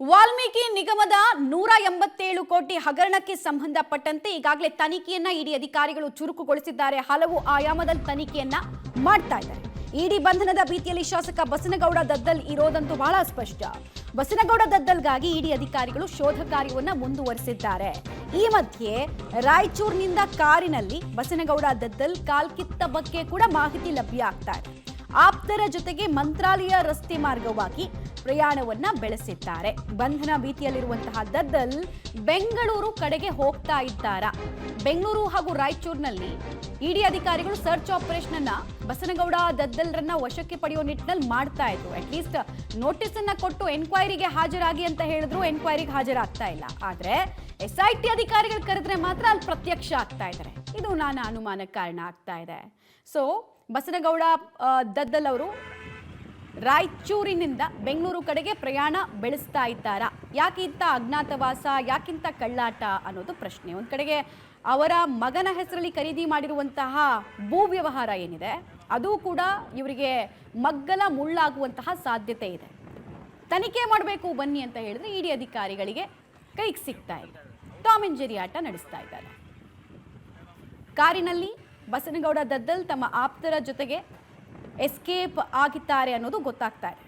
ವಾಲ್ಮೀಕಿ ನಿಗಮದ 187 ಕೋಟಿ ಹಗರಣಕ್ಕೆ ಸಂಬಂಧಪಟ್ಟಂತೆ ಈಗಾಗಲೇ ತನಿಖೆಯನ್ನ ಇಡಿ ಅಧಿಕಾರಿಗಳು ಚುರುಕುಗೊಳಿಸಿದ್ದಾರೆ. ಹಲವು ಆಯಾಮದಲ್ಲಿ ತನಿಖೆಯನ್ನ ಮಾಡ್ತಾ ಇದ್ದಾರೆ. ಇಡಿ ಬಂಧನದ ಭೀತಿಯಲ್ಲಿ ಶಾಸಕ ಬಸನಗೌಡ ದದ್ದಲ್ ಇರೋದಂತೂ ಬಹಳ ಸ್ಪಷ್ಟ. ಬಸನಗೌಡ ದದ್ದಲ್ಗಾಗಿ ಇಡಿ ಅಧಿಕಾರಿಗಳು ಶೋಧ ಕಾರ್ಯವನ್ನ ಮುಂದುವರಿಸಿದ್ದಾರೆ. ಈ ಮಧ್ಯೆ ರಾಯಚೂರಿನಿಂದ ಕಾರಿನಲ್ಲಿ ಬಸನಗೌಡ ದದ್ದಲ್ ಕಾಲ್ಕಿತ್ತ ಬಗ್ಗೆ ಕೂಡ ಮಾಹಿತಿ ಲಭ್ಯ ಆಗ್ತಾ ಇದೆ. ಆಪ್ತರ ಜೊತೆಗೆ ಮಂತ್ರಾಲಯ ರಸ್ತೆ ಮಾರ್ಗವಾಗಿ ಪ್ರಯಾಣವನ್ನ ಬೆಳೆಸಿದ್ದಾರೆ. ಬಂಧನ ಭೀತಿಯಲ್ಲಿರುವಂತಹ ದದ್ದಲ್ ಬೆಂಗಳೂರು ಕಡೆಗೆ ಹೋಗ್ತಾ ಇದ್ದಾರಾ? ಬೆಂಗಳೂರು ಹಾಗೂ ರಾಯಚೂರಿನಲ್ಲಿ ಇಡಿ ಅಧಿಕಾರಿಗಳು ಸರ್ಚ್ ಆಪರೇಷನ್ ಅನ್ನ ಬಸನಗೌಡ ದದ್ದಲ್ರನ್ನ ವಶಕ್ಕೆ ಪಡೆಯುವ ನಿಟ್ಟಿನಲ್ಲಿ ಮಾಡ್ತಾ ಇದ್ರು. ಅಟ್ಲೀಸ್ಟ್ ನೋಟಿಸ್ ಅನ್ನ ಕೊಟ್ಟು ಎನ್ಕ್ವೈರಿಗೆ ಹಾಜರಾಗಿ ಅಂತ ಹೇಳಿದ್ರು, ಎನ್ಕ್ವೈರಿಗೆ ಹಾಜರಾಗ್ತಾ ಇಲ್ಲ. ಆದ್ರೆ SIT ಅಧಿಕಾರಿಗಳು ಕರೆದ್ರೆ ಮಾತ್ರ ಅಲ್ಲಿ ಪ್ರತ್ಯಕ್ಷ ಆಗ್ತಾ ಇದ್ದಾರೆ. ಇದು ನಾನಾ ಅನುಮಾನಕ್ಕೆ ಕಾರಣ ಆಗ್ತಾ ಇದೆ. ಸೊ ಬಸನಗೌಡ ದದ್ದಲ್ ಅವರು ರಾಯಚೂರಿನಿಂದ ಬೆಂಗಳೂರು ಕಡೆಗೆ ಪ್ರಯಾಣ ಬೆಳೆಸ್ತಾ ಇದ್ದಾರಾ? ಯಾಕಿಂತ ಅಜ್ಞಾತವಾಸ, ಯಾಕಿಂತ ಕಳ್ಳಾಟ ಅನ್ನೋದು ಪ್ರಶ್ನೆ. ಒಂದ್ ಕಡೆಗೆ ಅವರ ಮಗನ ಹೆಸರಲ್ಲಿ ಖರೀದಿ ಮಾಡಿರುವಂತಹ ಭೂ ವ್ಯವಹಾರ ಏನಿದೆ ಅದು ಕೂಡ ಇವರಿಗೆ ಮಗ್ಗಲ ಮುಳ್ಳಾಗುವಂತಹ ಸಾಧ್ಯತೆ ಇದೆ. ತನಿಖೆ ಮಾಡಬೇಕು ಬನ್ನಿ ಅಂತ ಹೇಳಿದ್ರೆ ಇಡಿ ಅಧಿಕಾರಿಗಳಿಗೆ ಕೈಗೆ ಸಿಗ್ತಾ ಇದೆ. ಟಾಮ್ ಅಂಡ್ ಜೆರಿ ಆಟ ನಡೆಸ್ತಾ ಇದ್ದಾರೆ. ಕಾರಿನಲ್ಲಿ ಬಸನಗೌಡ ದದ್ದಲ್ ತಮ್ಮ ಆಪ್ತರ ಜೊತೆಗೆ ಎಸ್ಕೇಪ್ ಆಗಿದ್ದಾರೆ ಅನ್ನೋದು ಗೊತ್ತಾಗ್ತಾ ಇದೆ.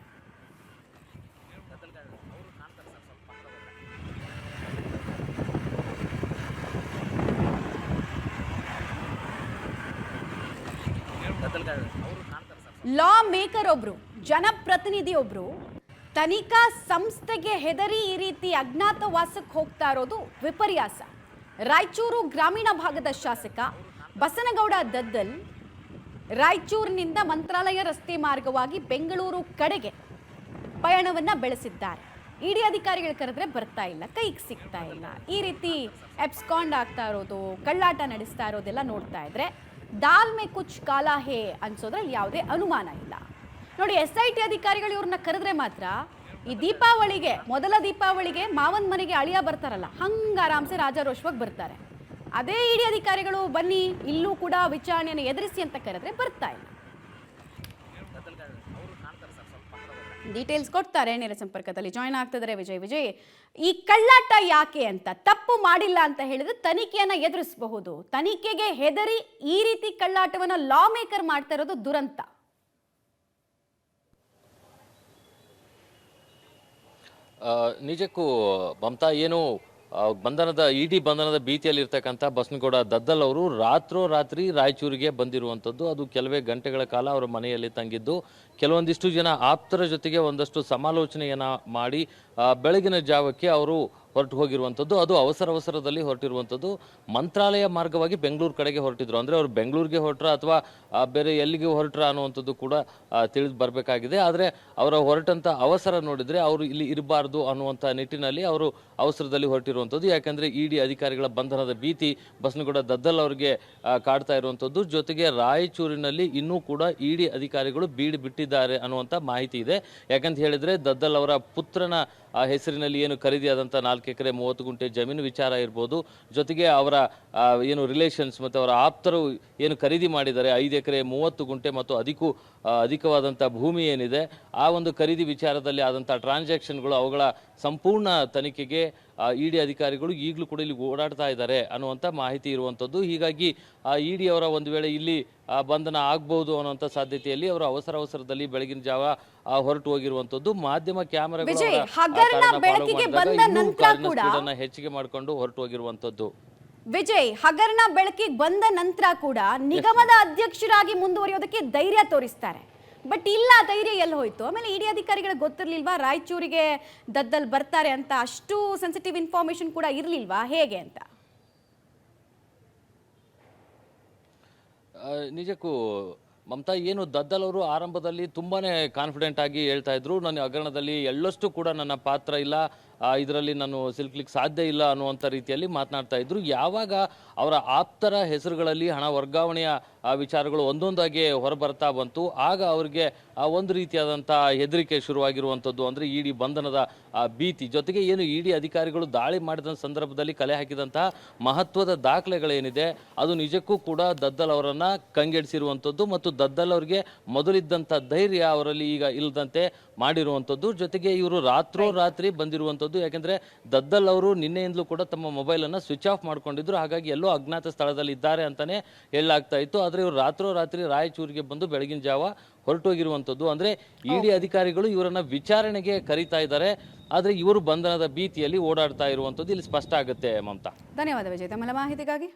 ಲಾ ಮೇಕರ್ ಒಬ್ರು, ಜನಪ್ರತಿನಿಧಿ ಒಬ್ರು ತನಿಖಾ ಸಂಸ್ಥೆಗೆ ಹೆದರಿ ಈ ರೀತಿ ಅಜ್ಞಾತವಾಸಕ್ಕೆ ಹೋಗ್ತಾ ಇರೋದು ವಿಪರ್ಯಾಸ. ರಾಯಚೂರು ಗ್ರಾಮೀಣ ಭಾಗದ ಶಾಸಕ ಬಸನಗೌಡ ದದ್ದಲ್ ರಾಯಚೂರಿನಿಂದ ಮಂತ್ರಾಲಯ ರಸ್ತೆ ಮಾರ್ಗವಾಗಿ ಬೆಂಗಳೂರು ಕಡೆಗೆ ಪಯಣವನ್ನ ಬೆಳೆಸಿದ್ದಾರೆ. ಇಡಿ ಅಧಿಕಾರಿಗಳು ಕರೆದ್ರೆ ಬರ್ತಾ ಇಲ್ಲ, ಕೈಗೆ ಸಿಗ್ತಾ ಇಲ್ಲ. ಈ ರೀತಿ ಎಬ್ಸ್ಕಾಂಡ್ ಆಗ್ತಾ ಇರೋದು, ಕಳ್ಳಾಟ ನಡೆಸ್ತಾ ಇರೋದೆಲ್ಲ ನೋಡ್ತಾ ಇದ್ರೆ ದಾಲ್ ಮೇ ಕುಚ್ ಕಾಲಾ ಹೇ ಅನ್ಸೋದ್ರಲ್ಲಿ ಯಾವುದೇ ಅನುಮಾನ ಇಲ್ಲ. ನೋಡಿ, SIT ಅಧಿಕಾರಿಗಳು ಇವ್ರನ್ನ ಕರೆದ್ರೆ ಮಾತ್ರ ಈ ದೀಪಾವಳಿಗೆ, ಮೊದಲ ದೀಪಾವಳಿಗೆ ಮಾವನ್ ಮನೆಗೆ ಅಳಿಯ ಬರ್ತಾರಲ್ಲ, ಹಂಗ ಆರಾಮ್ಸೆ ರಾಜಾರೋಷವಾಗಿ ಬರ್ತಾರೆ. ಅದೇ ಇಡಿ ಅಧಿಕಾರಿಗಳು ಬನ್ನಿ ಇಲ್ಲೂ ಕೂಡ ವಿಚಾರಣೆಯನ್ನು ಎದುರಿಸಿ ಅಂತ ಕರೆದ್ರೆ ಬರ್ತಾ ಇಲ್ಲ. ಡೀಟೇಲ್ಸ್ ಕೊಡ್ತಾರೆ. ನೇರ ಸಂಪರ್ಕದಲ್ಲಿ ಜಾಯ್ನ್ ಆಗ್ತಿದ್ದಾರೆ ವಿಜಯ್. ಈ ಕಳ್ಳಾಟ ಯಾಕೆ ಅಂತ, ತಪ್ಪು ಮಾಡಿಲ್ಲ ಅಂತ ಹೇಳಿದ್ರೆ ತನಿಖೆಯನ್ನ ಎದುರಿಸಬಹುದು. ತನಿಖೆಗೆ ಹೆದರಿ ಈ ರೀತಿ ಕಳ್ಳಾಟವನ್ನ ಲಾ ಮೇಕರ್ ಮಾಡ್ತಾ ಇರೋದು ದುರಂತ. ನಿಜಕ್ಕೂ ಮಮತಾ, ಏನು ಬಂಧನದ ಇಡಿ ಬಂಧನದ ಭೀತಿಯಲ್ಲಿ ಇರ್ತಕ್ಕಂಥ ಬಸನಗೌಡ ದದ್ದಲ್ ಅವರು ರಾತ್ರಿ ರಾಯಚೂರಿಗೆ ಬಂದಿರುವಂಥದ್ದು. ಅದು ಕೆಲವೇ ಗಂಟೆಗಳ ಕಾಲ ಅವರ ಮನೆಯಲ್ಲಿ ತಂಗಿದ್ದು ಕೆಲವೊಂದಿಷ್ಟು ಜನ ಆಪ್ತರ ಜೊತೆಗೆ ಒಂದಷ್ಟು ಸಮಾಲೋಚನೆಯನ್ನ ಮಾಡಿ ಬೆಳಗಿನ ಜಾವಕ್ಕೆ ಅವರು ಹೊರಟು ಹೋಗಿರುವಂಥದ್ದು. ಅದು ಅವಸರದಲ್ಲಿ ಹೊರಟಿರುವಂಥದ್ದು. ಮಂತ್ರಾಲಯ ಮಾರ್ಗವಾಗಿ ಬೆಂಗಳೂರು ಕಡೆಗೆ ಹೊರಟಿದ್ರು. ಅಂದರೆ ಅವರು ಬೆಂಗಳೂರಿಗೆ ಹೊರಟ್ರ ಅಥವಾ ಬೇರೆ ಎಲ್ಲಿಗೆ ಹೊರಟ್ರ ಅನ್ನುವಂಥದ್ದು ಕೂಡ ತಿಳಿದು ಬರಬೇಕಾಗಿದೆ. ಆದರೆ ಅವರ ಹೊರಟಂಥ ಅವಸರ ನೋಡಿದರೆ ಅವರು ಇಲ್ಲಿ ಇರಬಾರ್ದು ಅನ್ನುವಂಥ ನಿಟ್ಟಿನಲ್ಲಿ ಅವರು ಅವಸರದಲ್ಲಿ ಹೊರಟಿರುವಂಥದ್ದು. ಯಾಕಂದರೆ ಇಡಿ ಅಧಿಕಾರಿಗಳ ಬಂಧನದ ಭೀತಿ ಬಸನಗೌಡ ದದ್ದಲ್ ಅವರಿಗೆ ಕಾಡ್ತಾ ಇರುವಂಥದ್ದು. ಜೊತೆಗೆ ರಾಯಚೂರಿನಲ್ಲಿ ಇನ್ನೂ ಕೂಡ ಇಡಿ ಅಧಿಕಾರಿಗಳು ಬೀಡು ಬಿಟ್ಟಿದ್ದಾರೆ ಅನ್ನುವಂಥ ಮಾಹಿತಿ ಇದೆ. ಯಾಕಂತ ಹೇಳಿದರೆ ದದ್ದಲ್ ಅವರ ಪುತ್ರನ ಹೆಸರಿನಲ್ಲಿ ಏನು ಖರೀದಿಯಾದಂಥ 4 ಎಕರೆ 30 ಗುಂಟೆ ಜಮೀನು ವಿಚಾರ ಇರ್ಬೋದು, ಜೊತೆಗೆ ಅವರ ಏನು ರಿಲೇಷನ್ಸ್ ಮತ್ತು ಅವರ ಆಪ್ತರು ಏನು ಖರೀದಿ ಮಾಡಿದ್ದಾರೆ 5 ಎಕರೆ 30 ಗುಂಟೆ ಮತ್ತು ಅಧಿಕವಾದಂಥ ಭೂಮಿ ಏನಿದೆ, ಆ ಒಂದು ಖರೀದಿ ವಿಚಾರದಲ್ಲಿ ಆದಂಥ ಟ್ರಾನ್ಸಾಕ್ಷನ್ಗಳು, ಅವುಗಳ ಸಂಪೂರ್ಣ ತನಿಖೆಗೆ ಇಡಿ ಅಧಿಕಾರಿಗಳು ಈಗಲೂ ಕೂಡ ಇಲ್ಲಿ ಓಡಾಡ್ತಾ ಇದ್ದಾರೆ ಅನ್ನುವಂಥ ಮಾಹಿತಿ ಇರುವಂಥದ್ದು. ಹೀಗಾಗಿ ಇಡಿ ಅವರ ಒಂದು ವೇಳೆ ಇಲ್ಲಿ ಬಂಧನ ಆಗ್ಬಹುದು ಅನ್ನುವಂಥ ಸಾಧ್ಯತೆಯಲ್ಲಿ ಅವರು ಅವಸರದಲ್ಲಿ ಬೆಳಗಿನ ಜಾವ ಹೊರಟು ಹೋಗಿರುವಂಥದ್ದು. ಮಾಧ್ಯಮ ಕ್ಯಾಮೆರಾಗಳು ಹೆಚ್ಚಿಗೆ ಮಾಡಿಕೊಂಡು ಹೊರಟು ಹೋಗಿರುವಂಥದ್ದು. ವಿಜಯ್, ಹಗರಣ ಬೆಳಕಿಗೆ ಬಂದ ನಂತರ ಕೂಡ ನಿಗಮದ ಅಧ್ಯಕ್ಷರಾಗಿ ಮುಂದುವರಿಯೋದಕ್ಕೆ ಧೈರ್ಯ ತೋರಿಸ್ತಾರೆ. ಬಟ್ ಇಲ್ಲ, ಧೈರ್ಯ ಎಲ್ಲಿ ಹೋಯ್ತು? ಆಮೇಲೆ ಇಡಿ ಅಧಿಕಾರಿಗಳಿಗೆ ಗೊತ್ತಿರ್ಲಿಲ್ವಾ ರಾಯಚೂರಿಗೆ ದದ್ದಲ್ ಬರ್ತಾರೆ ಅಂತ? ಅಷ್ಟು ಸೆನ್ಸಿಟಿವ್ ಇನ್ಫಾರ್ಮೇಶನ್ ಕೂಡ ಇರ್ಲಿಲ್ವಾ, ಹೇಗೆ ಅಂತ? ನಿಜಕ್ಕೂ ಮಮತಾ, ಏನು ದದ್ದಲ್ ಅವರು ಆರಂಭದಲ್ಲಿ ತುಂಬಾನೇ ಕಾನ್ಫಿಡೆಂಟ್ ಆಗಿ ಹೇಳ್ತಾ ಇದ್ರು, ನನ್ನ ಹಗರಣದಲ್ಲಿ ಎಳ್ಳಷ್ಟು ಕೂಡ ನನ್ನ ಪಾತ್ರ ಇಲ್ಲ, ಇದರಲ್ಲಿ ನಾನು ಸಿಲುಕಲಿಕ್ಕೆ ಸಾಧ್ಯ ಇಲ್ಲ ಅನ್ನುವಂಥ ರೀತಿಯಲ್ಲಿ ಮಾತನಾಡ್ತಾ ಇದ್ರು. ಯಾವಾಗ ಅವರ ಆಪ್ತರ ಹೆಸರುಗಳಲ್ಲಿ ಹಣ ವರ್ಗಾವಣೆಯ ವಿಚಾರಗಳು ಒಂದೊಂದಾಗಿ ಹೊರಬರ್ತಾ ಬಂತು, ಆಗ ಅವರಿಗೆ ಒಂದು ರೀತಿಯಾದಂಥ ಹೆದರಿಕೆ ಶುರುವಾಗಿರುವಂಥದ್ದು. ಅಂದರೆ ಇಡಿ ಬಂಧನದ ಭೀತಿ, ಜೊತೆಗೆ ಏನು ಇಡಿ ಅಧಿಕಾರಿಗಳು ದಾಳಿ ಮಾಡಿದ ಸಂದರ್ಭದಲ್ಲಿ ಕಲೆ ಹಾಕಿದಂತಹ ಮಹತ್ವದ ದಾಖಲೆಗಳೇನಿದೆ ಅದು ನಿಜಕ್ಕೂ ಕೂಡ ದದ್ದಲ್ ಅವರನ್ನು ಕಂಗೆಡಿಸಿರುವಂಥದ್ದು ಮತ್ತು ದದ್ದಲ್ ಅವರಿಗೆ ಮೊದಲಿದ್ದಂಥ ಧೈರ್ಯ ಅವರಲ್ಲಿ ಈಗ ಇಲ್ಲದಂತೆ ಮಾಡಿರುವಂಥದ್ದು. ಜೊತೆಗೆ ಇವರು ರಾತ್ರೋರಾತ್ರಿ ಬಂದಿರುವಂಥದ್ದು ಹೇಳುವಂಥದ್ದು. ಯಾಕೆಂದರೆ ದದ್ದಲ್ ಅವರು ನಿನ್ನೆಯಿಂದಲೂ ಕೂಡ ತಮ್ಮ ಮೊಬೈಲನ್ನು ಸ್ವಿಚ್ ಆಫ್ ಮಾಡ್ಕೊಂಡಿದ್ರು. ಹಾಗಾಗಿ ಎಲ್ಲೋ ಅಜ್ಞಾತ ಸ್ಥಳದಲ್ಲಿ ಇದ್ದಾರೆ ಅಂತಲೇ ಹೇಳಲಾಗ್ತಾ ಇತ್ತು. ಆದರೆ ಇವರು ರಾತ್ರೋರಾತ್ರಿ ರಾಯಚೂರಿಗೆ ಬಂದು ಬೆಳಗಿನ ಜಾವ ಹೊರಟೋಗಿರುವಂಥದ್ದು. ಅಂದರೆ ಇಡಿ ಅಧಿಕಾರಿಗಳು ಇವರನ್ನು ವಿಚಾರಣೆಗೆ ಕರೀತಾ ಇದ್ದಾರೆ. ಆದರೆ ಇವರು ಬಂಧನದ ಭೀತಿಯಲ್ಲಿ ಓಡಾಡ್ತಾ ಇರುವಂಥದ್ದು ಇಲ್ಲಿ ಸ್ಪಷ್ಟ ಆಗುತ್ತೆ ಮಮತಾ. ಧನ್ಯವಾದ ವಿಜಯ್ ತಮ್ಮ ಮಾಹಿತಿಗಾಗಿ.